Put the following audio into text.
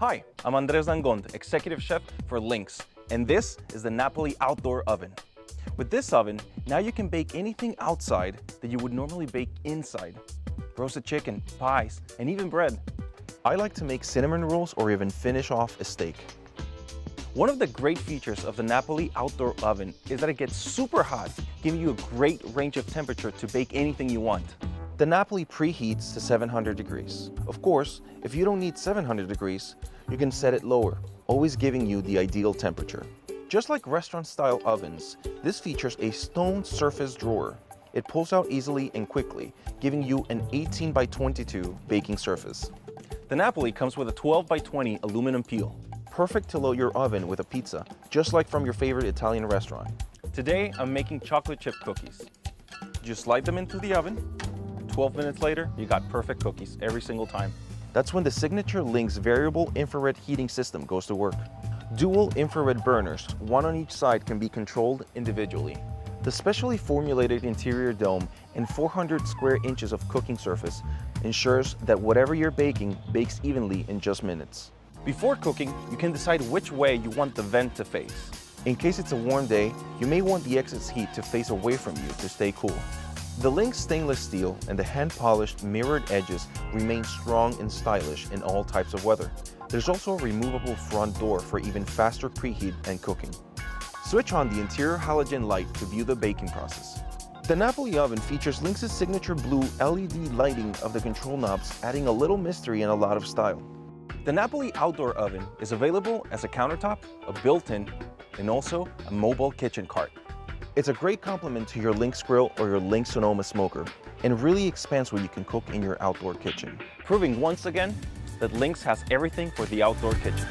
Hi, I'm Andres Dangon, Executive Chef for Lynx, and this is the Napoli Outdoor Oven. With this oven, now you can bake anything outside that you would normally bake inside. Roasted chicken, pies, and even bread. I like to make cinnamon rolls or even finish off a steak. One of the great features of the Napoli Outdoor Oven is that it gets super hot, giving you a great range of temperature to bake anything you want. The Napoli preheats to 700 degrees. Of course, if you don't need 700 degrees, you can set it lower, always giving you the ideal temperature. Just like restaurant-style ovens, this features a stone surface drawer. It pulls out easily and quickly, giving you an 18 by 22 baking surface. The Napoli comes with a 12 by 20 aluminum peel. Perfect to load your oven with a pizza, just like from your favorite Italian restaurant. Today, I'm making chocolate chip cookies. Just slide them into the oven. 12 minutes later, you got perfect cookies every single time. That's when the signature Lynx variable infrared heating system goes to work. Dual infrared burners, one on each side, can be controlled individually. The specially formulated interior dome and 400 square inches of cooking surface ensures that whatever you're baking bakes evenly in just minutes. Before cooking, you can decide which way you want the vent to face. In case it's a warm day, you may want the excess heat to face away from you to stay cool. The Lynx stainless steel and the hand-polished mirrored edges remain strong and stylish in all types of weather. There's also a removable front door for even faster preheat and cooking. Switch on the interior halogen light to view the baking process. The Napoli oven features Lynx's signature blue LED lighting of the control knobs, adding a little mystery and a lot of style. The Napoli Outdoor Oven is available as a countertop, a built-in, and also a mobile kitchen cart. It's a great complement to your Lynx grill or your Lynx Sonoma smoker, and really expands what you can cook in your outdoor kitchen. Proving once again that Lynx has everything for the outdoor kitchen.